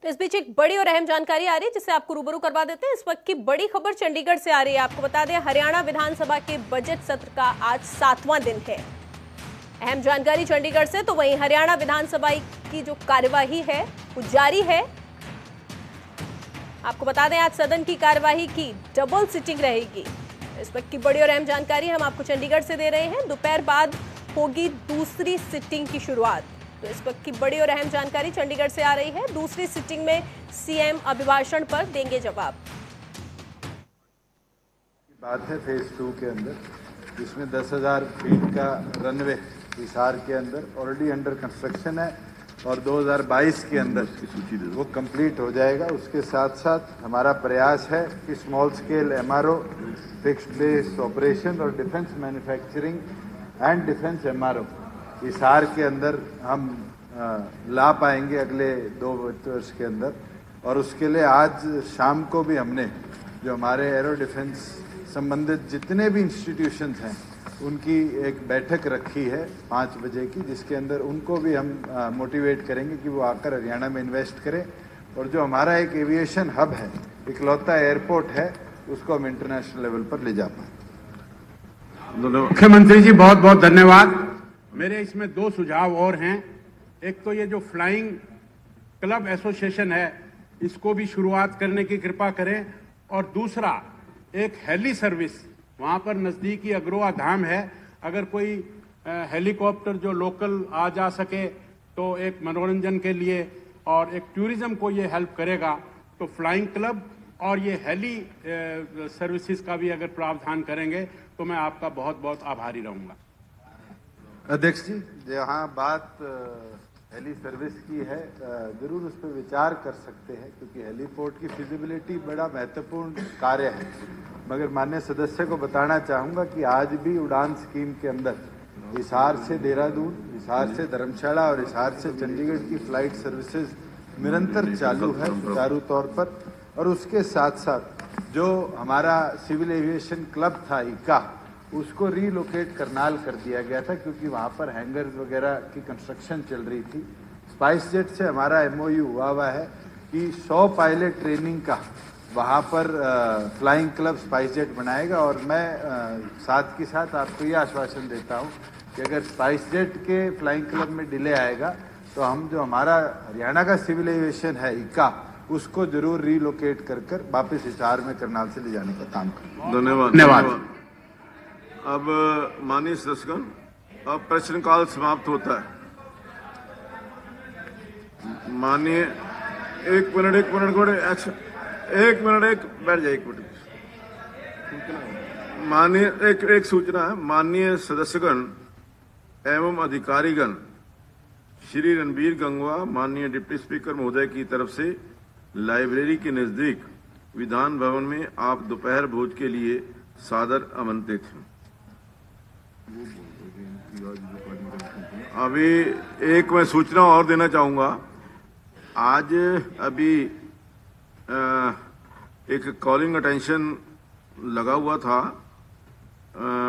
तो इस बीच एक बड़ी और अहम जानकारी आ रही है जिसे आपको रूबरू करवा देते हैं। इस वक्त की बड़ी खबर चंडीगढ़ से आ रही है। आपको बता दें, हरियाणा विधानसभा के बजट सत्र का आज 7वां दिन है। अहम जानकारी चंडीगढ़ से। तो वहीं हरियाणा विधानसभा की जो कार्यवाही है वो जारी है। आपको बता दें, आज सदन की कार्यवाही की डबल सिटिंग रहेगी। इस वक्त की बड़ी और अहम जानकारी हम आपको चंडीगढ़ से दे रहे हैं। दोपहर बाद होगी दूसरी सिटिंग की शुरुआत। तो इस वक्त की बड़ी और अहम जानकारी चंडीगढ़ से आ रही है। दूसरी सिटिंग में सीएम अभिभाषण पर देंगे जवाब। बात है फेज 2 के अंदर, जिसमें 10,000 फीट का रनवे हिसार के अंदर ऑलरेडी अंडर कंस्ट्रक्शन है और 2022 के अंदर वो कंप्लीट हो जाएगा। उसके साथ साथ हमारा प्रयास है कि small scale MRO, fixed base operation और defence manufacturing and defence MRO Hisar के अंदर हम ला पाएंगे अगले 2 वर्ष के अंदर। और उसके लिए आज शाम को भी हमने जो हमारे एरो डिफेंस संबंधित जितने भी इंस्टीट्यूशंस हैं उनकी एक बैठक रखी है 5 बजे की, जिसके अंदर उनको भी हम मोटिवेट करेंगे कि वो आकर हरियाणा में इन्वेस्ट करें। और जो हमारा एक एविएशन हब है, इकलौता एयरपोर्ट है, उसको हम इंटरनेशनल लेवल पर ले जा पाए। मुख्यमंत्री जी बहुत बहुत धन्यवाद। मेरे इसमें 2 सुझाव और हैं। एक तो ये जो फ्लाइंग क्लब एसोसिएशन है, इसको भी शुरुआत करने की कृपा करें। और दूसरा, एक हेली सर्विस वहाँ पर नज़दीकी अग्रोहा धाम है, अगर कोई हेलीकॉप्टर जो लोकल आ जा सके तो एक मनोरंजन के लिए और एक टूरिज्म को ये हेल्प करेगा। तो फ्लाइंग क्लब और ये हेली सर्विसेज का भी अगर प्रावधान करेंगे तो मैं आपका बहुत बहुत आभारी रहूँगा। अध्यक्ष जी, जहाँ बात हेली सर्विस की है, जरूर उस पर विचार कर सकते हैं, क्योंकि हेलीपोर्ट की फिजिबिलिटी बड़ा महत्वपूर्ण कार्य है। मगर माननीय सदस्य को बताना चाहूँगा कि आज भी उड़ान स्कीम के अंदर हिसार से देहरादून, हिसार से धर्मशाला और हिसार से चंडीगढ़ की फ्लाइट सर्विसेज निरंतर चालू है सुचारू तौर पर। और उसके साथ साथ जो हमारा सिविल एविएशन क्लब था इका, उसको रीलोकेट करनाल कर दिया गया था, क्योंकि वहाँ पर हैंगर्स वगैरह की कंस्ट्रक्शन चल रही थी। स्पाइस जेट से हमारा MOU हुआ है कि 100 पायलट ट्रेनिंग का वहाँ पर फ्लाइंग क्लब स्पाइस जेट बनाएगा। और मैं साथ के साथ आपको ये आश्वासन देता हूँ कि अगर स्पाइस जेट के फ्लाइंग क्लब में डिले आएगा तो हम जो हमारा हरियाणा का सिविल एविएशन है इका, उसको जरूर रीलोकेट कर वापस हिसार में करनाल से ले जाने का काम करें। धन्यवाद। अब माननीय सदस्यगण, अब प्रश्नकाल समाप्त होता है। माननीय एक मिनट बैठ जाइए। माननीय एक सूचना है। माननीय सदस्यगण एवं अधिकारीगण, श्री रणबीर गंगवा माननीय डिप्टी स्पीकर महोदय की तरफ से लाइब्रेरी के नजदीक विधान भवन में आप दोपहर भोज के लिए सादर आमंत्रित हैं। अभी एक मैं सूचना और देना चाहूंगा। आज अभी एक कॉलिंग अटेंशन लगा हुआ था।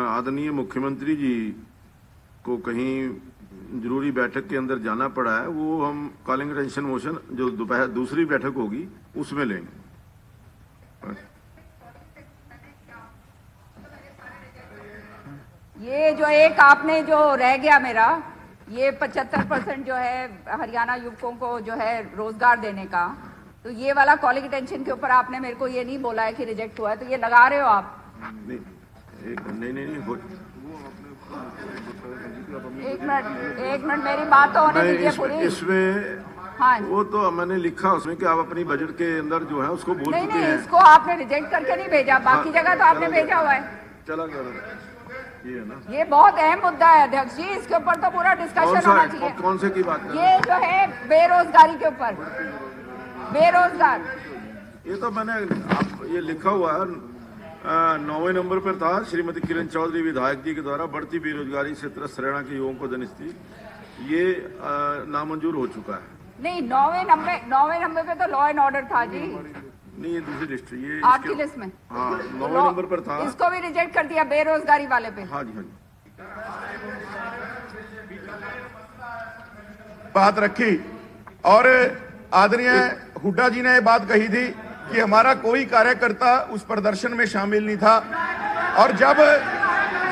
आदरणीय मुख्यमंत्री जी को कहीं जरूरी बैठक के अंदर जाना पड़ा है। वो हम कॉलिंग अटेंशन मोशन जो दोपहर दूसरी बैठक होगी उसमें लेंगे। ये जो एक आपने जो रह गया मेरा, ये 75% जो है हरियाणा युवकों को जो है रोजगार देने का, तो ये वाला कॉलिंग अटेंशन के ऊपर आपने मेरे को ये नहीं बोला है कि रिजेक्ट हुआ है, तो ये लगा रहे हो आप? नहीं। एक मिनट मेरी बात तो होने दीजिए पूरी। इसमें हाँ, वो तो मैंने लिखा उसमें कि आप अपनी बजट के अंदर जो है उसको बोल चुके हैं। इसको आपने रिजेक्ट करके नहीं भेजा, बाकी जगह तो आपने भेजा हुआ है। चला गया ये है ना। ये बहुत अहम मुद्दा है अध्यक्ष जी, इसके ऊपर तो पूरा डिस्कशन होना चाहिए। कौन से की बात? ये जो है बेरोजगारी के ऊपर, बेरोजगार, ये तो मैंने ये लिखा हुआ है। 9वें नंबर पर था, श्रीमती किरण चौधरी विधायक जी के द्वारा बढ़ती बेरोजगारी से त्रस्त हरियाणा के युवाओं को धनस्थी, ये नामंजूर हो चुका है। नहीं, 9वें नंबर पे तो लॉ एंड ऑर्डर था जी। नहीं, ये दूसरी लिस्ट, ये आपकी लिस्ट में। हाँ, 9वें नंबर पर था। इसको भी रिजेक्ट कर दिया बेरोजगारी वाले पे। हाँ जी। बात रखी और आदरणीय हुड्डा जी ने बात कही थी कि हमारा कोई कार्यकर्ता उस प्रदर्शन में शामिल नहीं था, और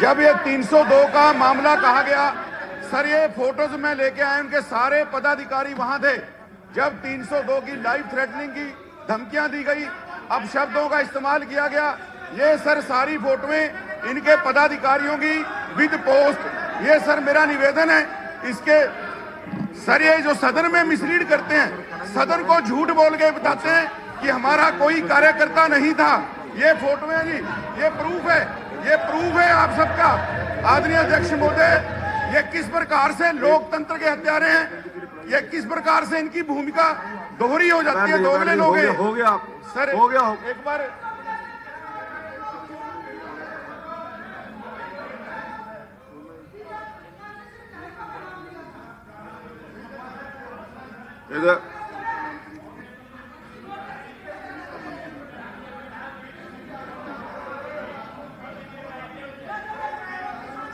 जब ये 302 का मामला कहा गया, सर ये फोटोज में लेके आए, उनके सारे पदाधिकारी वहां थे जब 302 की लाइफ थ्रेटनिंग की धमकियां दी गई, अब शब्दों का इस्तेमाल किया गया। ये सर सारी फोटोएं इनके पदाधिकारियों की विद पोस्ट। ये सर मेरा निवेदन है, इसके सर ये जो सदन में मिसलीड करते हैं, सदन को झूठ बोल के बताते हैं कि हमारा कोई कार्यकर्ता नहीं था। ये फोटो है जी, ये प्रूफ है आप सबका। आदरणीय अध्यक्ष महोदय, ये किस प्रकार से लोकतंत्र के हत्यारे हैं, ये किस प्रकार से इनकी भूमिका दोहरी हो जाती है, दोगले लोग हैं। हो गया सर हो गया। एक बार इधर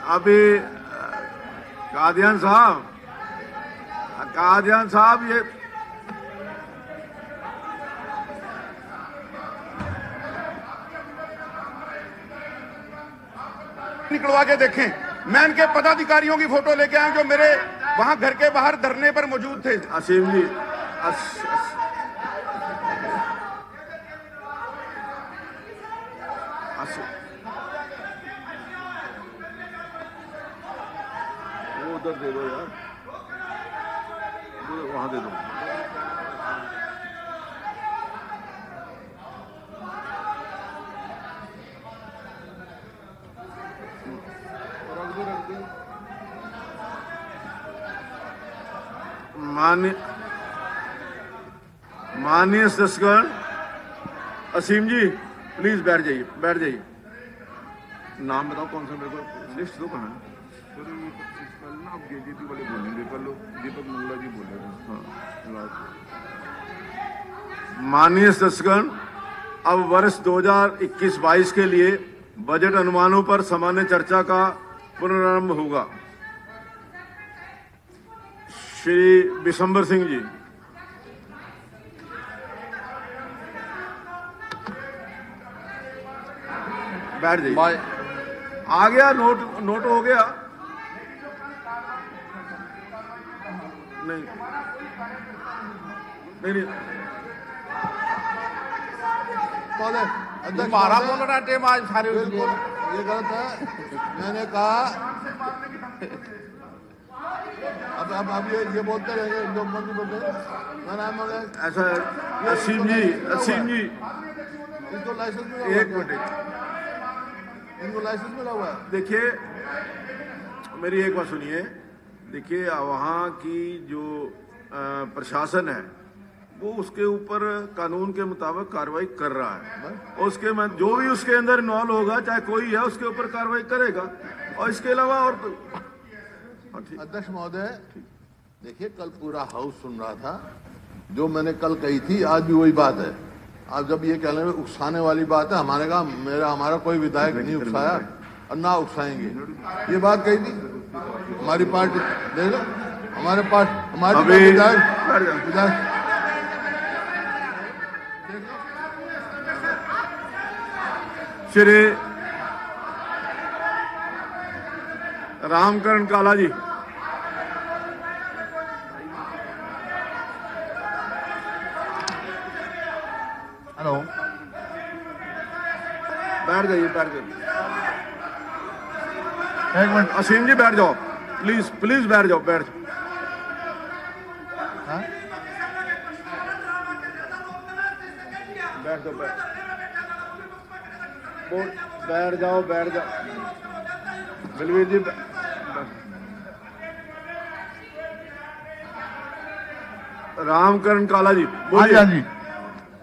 अभी कादियान साहब ये निकलवा के देखें। मैं इनके पदाधिकारियों की फोटो लेके आया जो मेरे वहां घर के बाहर धरने पर मौजूद थे। असीम जी वो उधर दे दो यार, वहां दे दो। माननीय सदस्यगण, असीम जी प्लीज बैठ जाइए। नाम बताओ कौन सा, मेरे को लिस्ट दो। कहाँ सर ये कल ना अब जेजेपी वाले बोलेंगे, कल दीपक मंगला जी बोल रहे थे। हाँ, माननीय सदस्यगण, अब वर्ष 2021-22 के लिए बजट अनुमानों पर सामान्य चर्चा का पुनरारंभ होगा। श्री बिशंबर सिंह जी। बैठ जाइए। आ गया, नोट हो गया। नहीं 12 बोल रहा टेम आज सारे ये गलत है। मैंने कहा अब ये बोलते रहेंगे, जो मंत्री बोलते ऐसा। असीम जी इनको लाइसेंस मिला, एक मिनट, इनको लाइसेंस मिला हुआ है। देखिए मेरी एक बात सुनिए। देखिए वहाँ की जो प्रशासन है वो उसके ऊपर कानून के मुताबिक कार्रवाई कर रहा है, और उसके में जो भी उसके अंदर इन्वॉल्व होगा, चाहे कोई है, उसके ऊपर कार्रवाई करेगा। और इसके अलावा और अध्यक्ष महोदय, देखिए कल पूरा हाउस सुन रहा था, जो मैंने कल कही थी आज भी वही बात है। आप जब ये कहने में उकसाने वाली बात है, हमारे कहा हमारा कोई विधायक नहीं उकसाया और ना उकसाएंगे, ये बात कही थी हमारी पार्टी। देख लो हमारी विधायक श्री रामकरण काला जी। हेलो, बैठ जाइए। एक मिनट। असीम जी बैठ जाओ, प्लीज बैठ जाओ। हाँ? बैठ जाओ। बलवीर जी रामकरण काला जी हाँ जी।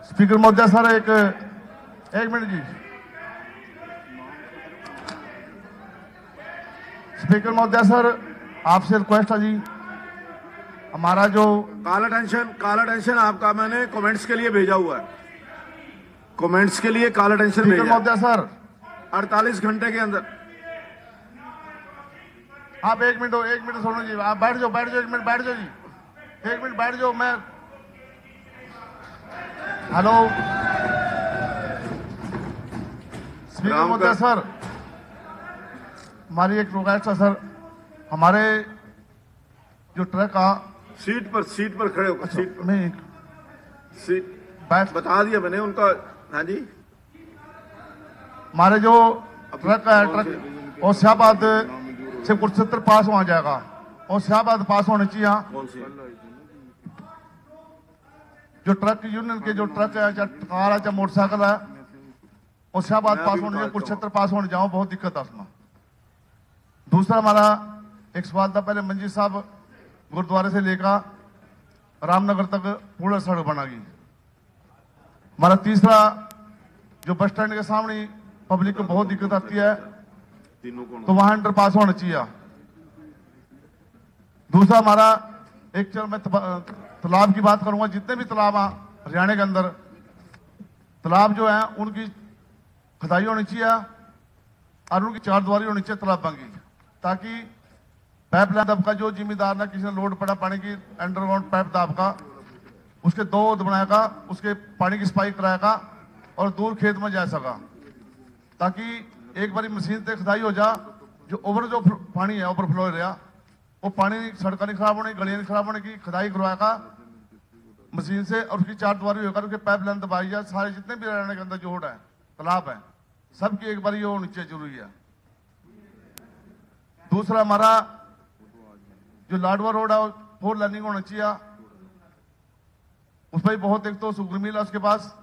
स्पीकर महोदय सर, एक मिनट जी। स्पीकर महोदय सर, आपसे रिक्वेस्ट है जी, हमारा जो काला टेंशन आपका मैंने कमेंट्स के लिए भेजा हुआ है। कमेंट्स के लिए काला टेंशन स्पीकर भेजा महोदय सर, 48 घंटे के अंदर। आप एक मिनट सुनो जी, आप बैठ जाओ 1 मिनट बैठ जाओ जी, 1 मिनट बैठ जाओ। मैं हेलो स्पीकर महोदय सर, हमारी एक रिक्वेस्ट है सर, हमारे जो ट्रक का सीट पर खड़े होकर सीट पर में सीट बैठ बता दिया मैंने उनका। हाँ जी, हमारे जो ट्रक है, ट्रक होशियाबाद से कुरुक्षेत्र पास वहां जाएगा, होशियाबाद पास होनी चाहिए। यहाँ कौन सी जो ट्रक यूनियन के जो ट्रक है, चाहे कार है चाहे मोटरसाइकिल है, होशियाबाद पास होने चाहिए, कुरुक्षेत्र पास होने जाओ, बहुत दिक्कत है उसमें। दूसरा हमारा एक सवाल था, पहले मंजी साहब गुरुद्वारे से लेकर रामनगर तक पूरा सड़क बनागी। हमारा तीसरा जो बस स्टैंड के सामने पब्लिक को बहुत दिक्कत आती है, तीनों को तो वहां अंडरपास होना चाहिए। दूसरा हमारा एक चल मैं तालाब की बात करूंगा, जितने भी तालाब हैं हरियाणा के अंदर, तालाब जो है उनकी खुदाई होनी चाहिए और उनकी चारद्वारी होनी चाहिए तालाब की, ताकि पाइपलाइन दब का जो जिम्मेदार ना किसी ने लोड पड़ा पानी की अंडरग्राउंड पाइप दाब का, उसके दो बनाएगा, उसके पानी की सफाई कराएगा और दूर खेत में जा सका, ताकि एक बारी मशीन से खुदाई हो जा, जो ओवर जो पानी है ओवरफ्लो रहा, वो पानी सड़क नहीं खराब होने, गलियां नहीं खराब होने की खुदाई करवाएगा मशीन से, और उसकी चारद्वारी होगा, उसके पाइपलाइन दबाई जाए। सारे जितने भी हरियाणा के अंदर जो है तालाब है, सबकी एक बार ये होनी चाहिए, जरूरी है। दूसरा हमारा जो लाडवा रोड है 4 लाइनिंग होना चाहिए, उस पर बहुत, एक तो सुगर मिल है उसके पास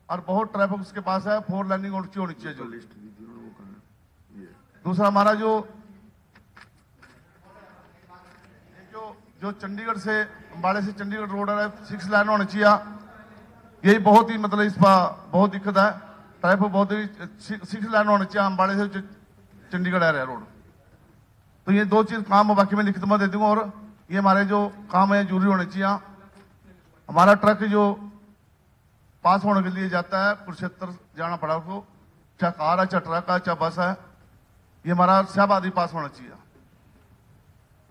और बहुत ट्रैफिक उसके पास है, 4 लाइनिंग होनी चाहिए जो लिस्ट। दूसरा हमारा जो जो चंडीगढ़ से अंबाड़े से चंडीगढ़ रोड है 6 लाइन होना चाहिए, यही बहुत ही मतलब इस पर बहुत दिक्कत है, ट्रैफिक बहुत ही 6 लाइन होना चाहिए अंबाड़े से चंडीगढ़ आ रहा है रोड। तो ये 2 चीज काम है, बाकी मैं लिखित में दे दूंगा, और ये हमारे जो काम है जरूरी होने चाहिए। हमारा ट्रक जो पास होने के लिए जाता है कुरुक्षेत्र जाना पड़ा उसको, चाहे कार है चाहे ट्रक है चाहे बस है, ये हमारा शाहबादी पास होना चाहिए।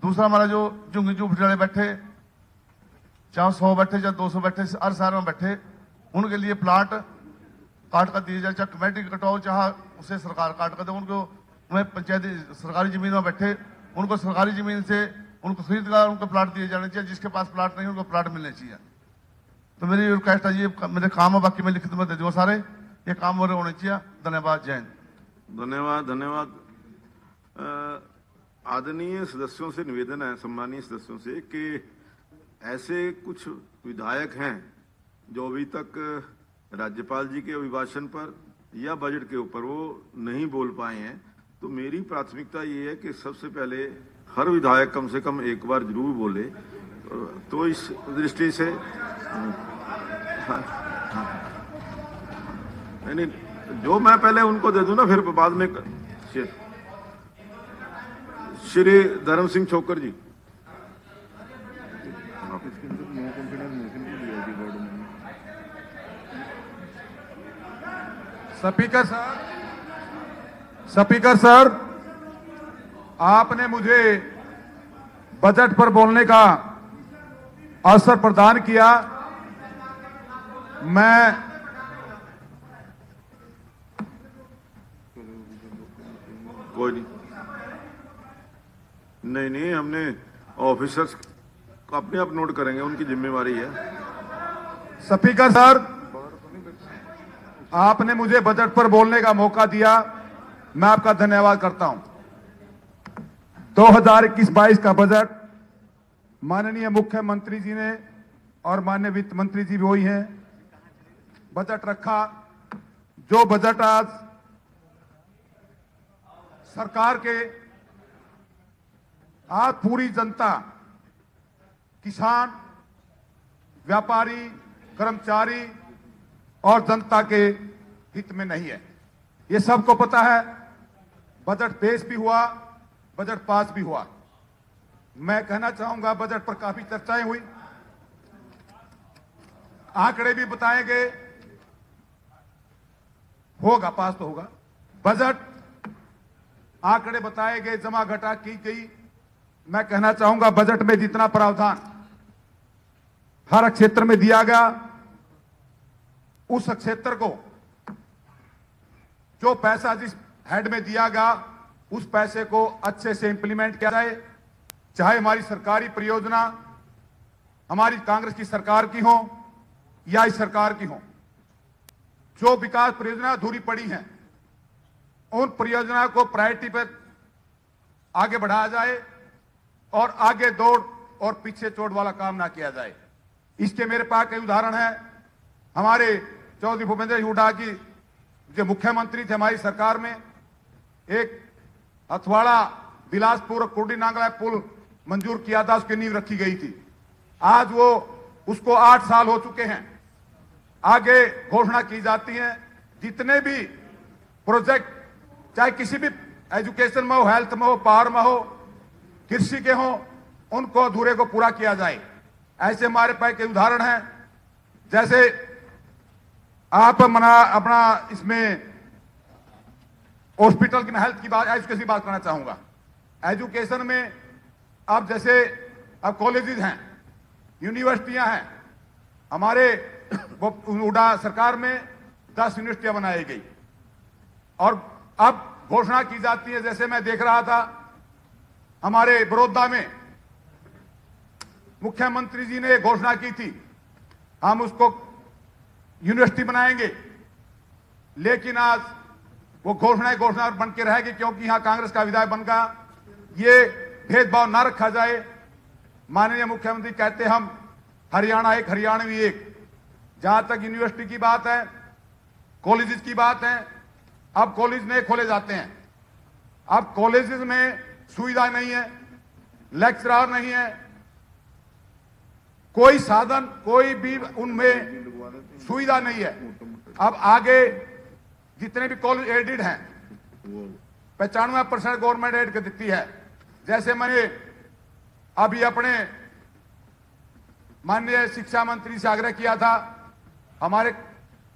दूसरा हमारा जो झुंगी झूपड़ी वाले बैठे, चाहे 100 बैठे चाहे 200 बैठे, हर शहर में बैठे, उनके लिए प्लाट काट कर दिया जाए, चाहे कमेटी कटाओ चाहे उसे सरकार काट कर दे, उनको उन्हें पंचायती सरकारी जमीन में बैठे, उनको सरकारी जमीन से उनको खरीद कर उनको प्लाट दिए जाने चाहिए, जिसके पास प्लाट नहीं उनको प्लाट मिलने चाहिए। तो मेरी रिक्वेस्ट है, ये मेरे काम है, बाकी मैं लिखित में दे दूंगा सारे, ये काम मेरे होने चाहिए। धन्यवाद, जय हिंद। धन्यवाद। आदरणीय सदस्यों से निवेदन है, सम्मानीय सदस्यों से, कि ऐसे कुछ विधायक हैं जो अभी तक राज्यपाल जी के अभिभाषण पर या बजट के ऊपर वो नहीं बोल पाए हैं। तो मेरी प्राथमिकता ये है कि सबसे पहले हर विधायक कम से कम एक बार जरूर बोले। तो इस दृष्टि से नहीं, जो मैं पहले उनको दे दूं ना, फिर बाद में श्री धर्म सिंह छोकर जी। स्पीकर सर, आपने मुझे बजट पर बोलने का अवसर प्रदान किया। मैं कोई नहीं, हमने ऑफिसर्स अपने आप नोट करेंगे, उनकी जिम्मेवारी है। स्पीकर सर, आपने मुझे बजट पर बोलने का मौका दिया, मैं आपका धन्यवाद करता हूं। 2021-22 का बजट माननीय मुख्यमंत्री जी ने और माननीय वित्त मंत्री जी भी वही हैं, बजट रखा। जो बजट आज सरकार के, आज पूरी जनता, किसान, व्यापारी, कर्मचारी और जनता के हित में नहीं है, ये सबको पता है। बजट पेश भी हुआ, बजट पास भी हुआ। मैं कहना चाहूंगा, बजट पर काफी चर्चाएं हुई, आंकड़े भी बताए गए, होगा पास तो होगा। बजट आंकड़े बताए गए, जमा घटा की गई। मैं कहना चाहूंगा, बजट में जितना प्रावधान हर क्षेत्र में दिया गया, उस क्षेत्र को जो पैसा जिस हेड में दिया गया उस पैसे को अच्छे से इंप्लीमेंट किया जाए, चाहे हमारी सरकारी परियोजना हमारी कांग्रेस की सरकार की हो या इस सरकार की हो। जो विकास परियोजना अधूरी पड़ी हैं उन परियोजना को प्रायोरिटी पर आगे बढ़ाया जाए और आगे दौड़ और पीछे चोट वाला काम ना किया जाए। इसके मेरे पास कई उदाहरण हैं। हमारे चौधरी भूपेंद्र हुड्डा की जो मुख्यमंत्री थे हमारी सरकार में, एक हथवाड़ा बिलासपुर कुर्डी नांगला पुल मंजूर किया था, उसकी नींव रखी गई थी। आज वो उसको 8 साल हो चुके हैं। आगे घोषणा की जाती है जितने भी प्रोजेक्ट, चाहे किसी भी एजुकेशन में हो, हेल्थ में हो, पावर में हो, कृषि के हो, उनको अधूरे को पूरा किया जाए। ऐसे हमारे पास कई उदाहरण हैं। जैसे आप अपना इसमें हॉस्पिटल की, मैं हेल्थ की बात, एजुकेशन की बात करना चाहूंगा। एजुकेशन में अब जैसे अब कॉलेजेस हैं, यूनिवर्सिटियां हैं। हमारे हुड्डा सरकार में 10 यूनिवर्सिटियां बनाई गई और अब घोषणा की जाती है। जैसे मैं देख रहा था हमारे बड़ौदा में मुख्यमंत्री जी ने घोषणा की थी हम उसको यूनिवर्सिटी बनाएंगे, लेकिन आज वो घोषणा बन के रहेगी क्योंकि यहां कांग्रेस का विधायक बन गया। ये भेदभाव ना रखा जाए। माननीय मुख्यमंत्री कहते हम हरियाणा एक, हरियाणवी एक। जहां तक यूनिवर्सिटी की बात है, कॉलेजेस की बात है, अब कॉलेज नए खोले जाते हैं। अब कॉलेजेस में सुविधा नहीं है, लेक्चरर नहीं है, कोई साधन, कोई भी उनमें सुविधा नहीं है। अब आगे जितने भी कॉलेज एडेड हैं 95% गवर्नमेंट एड कर देती है। जैसे मैंने अभी अपने माननीय शिक्षा मंत्री से आग्रह किया था, हमारे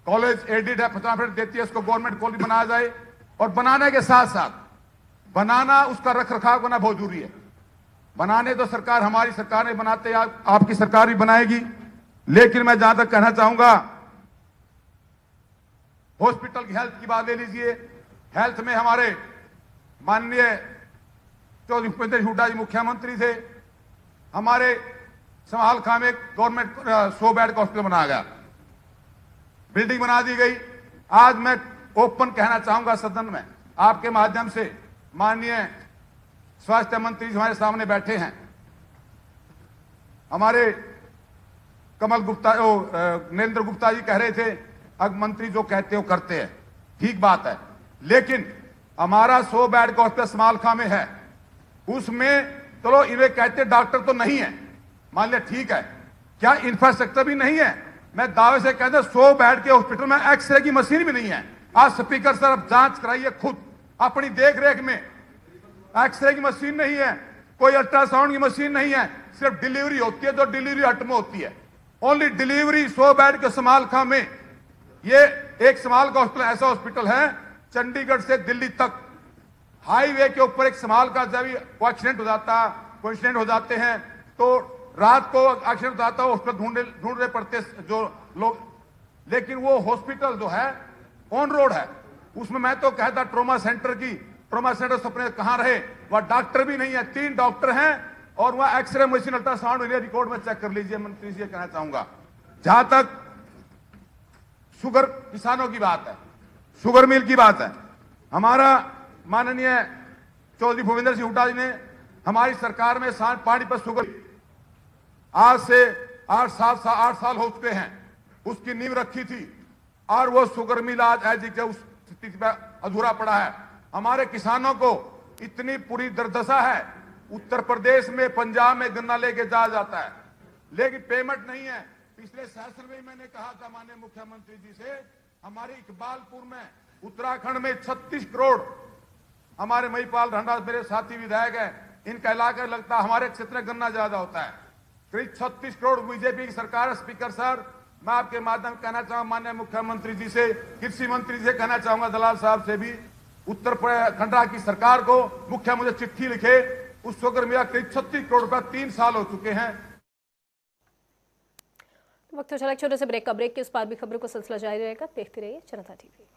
कॉलेज एडेड है, 50% देती है, उसको गवर्नमेंट कॉलेज बनाया जाए। और बनाने के साथ साथ बनाना, उसका रख रखाव करना बहुत जरूरी है। बनाने तो सरकार, हमारी सरकार ने बनाते, आपकी सरकार भी बनाएगी। लेकिन मैं जहां तक कहना चाहूंगा, हॉस्पिटल की हेल्थ की बात ले लीजिए। हेल्थ में हमारे माननीय चौधरी भूपेंद्र हुड्डा जी मुख्यमंत्री थे। हमारे समालखा में गवर्नमेंट 100 बेड का हॉस्पिटल बनाया गया, बिल्डिंग बना दी गई। आज मैं ओपन कहना चाहूंगा सदन में आपके माध्यम से, माननीय स्वास्थ्य मंत्री हमारे सामने बैठे हैं, हमारे कमल गुप्ता, नरेंद्र गुप्ता जी कह रहे थे अब मंत्री जो कहते हो करते हैं, ठीक बात है। लेकिन हमारा 100 बेड का हॉस्पिटल समालखा में है, उसमें चलो इन्हें कहते डॉक्टर तो नहीं है, मान लिया ठीक है, क्या इंफ्रास्ट्रक्चर भी नहीं है? मैं दावे से कहता 100 बेड के हॉस्पिटल में एक्सरे की मशीन भी नहीं है। आज स्पीकर साहब जांच कराइए खुद अपनी देख रेख में, एक्सरे की मशीन नहीं है, कोई अल्ट्रासाउंड की मशीन नहीं है, सिर्फ डिलीवरी होती है जो डिलीवरी हट में होती है। ओनली डिलीवरी 100 बेड के समालखा में। ये एक समालखा हॉस्पिटल ऐसा हॉस्पिटल है, चंडीगढ़ से दिल्ली तक हाईवे के ऊपर एक समालखा, जब एक्सीडेंट हो जाता, कोई एक्सीडेंट हो जाते हैं तो रात को एक्सीडेंट हो जाता है, हॉस्पिटल ढूंढने पड़ते जो लोग। लेकिन वो हॉस्पिटल जो है ऑन रोड है, उसमें मैं तो कहता ट्रोमा सेंटर सपने कहां रहे, वह डॉक्टर भी नहीं है, 3 डॉक्टर हैं और वह एक्सरे मशीन, अल्ट्रासाउंड रिकॉर्ड में चेक कर लीजिए। मंत्री जी कहना चाहूंगा, जहां तक शुगर किसानों की बात है, शुगर मिल की बात है, हमारा माननीय चौधरी भूपेंद्र सिंह हुड्डा जी ने हमारी सरकार में पानीपत शुगर, आज से 8 साल हो चुके हैं, उसकी नींव रखी थी और वो शुगर मिल आज उस स्थिति पर अधूरा पड़ा है। हमारे किसानों को इतनी पूरी दुर्दशा है, उत्तर प्रदेश में, पंजाब में गन्ना लेके जाया जाता है लेकिन पेमेंट नहीं है। पिछले सेशन में मैंने कहा था माननीय मुख्यमंत्री जी से, हमारे इकबालपुर में, उत्तराखंड में 36 करोड़, हमारे महिपाल ढंडा मेरे साथी विधायक हैं, इनका इलाका लगता है हमारे क्षेत्र में गन्ना ज्यादा होता है, करीब 36 करोड़ बीजेपी की सरकार है। स्पीकर सर, मैं आपके माध्यम कहना चाहूंगा माननीय मुख्यमंत्री जी से, कृषि मंत्री से कहना चाहूंगा, दलाल साहब से भी, उत्तराखंड की सरकार को मुख्यमंत्री चिट्ठी लिखे, उस शुगर मिला करीब 36 करोड़ रुपया 3 साल हो चुके हैं। वक्त हो चला छोटे से ब्रेक का। ब्रेक के उस पार भी खबरों का सिलसिला जारी रहेगा। देखते रहिए जनता टीवी।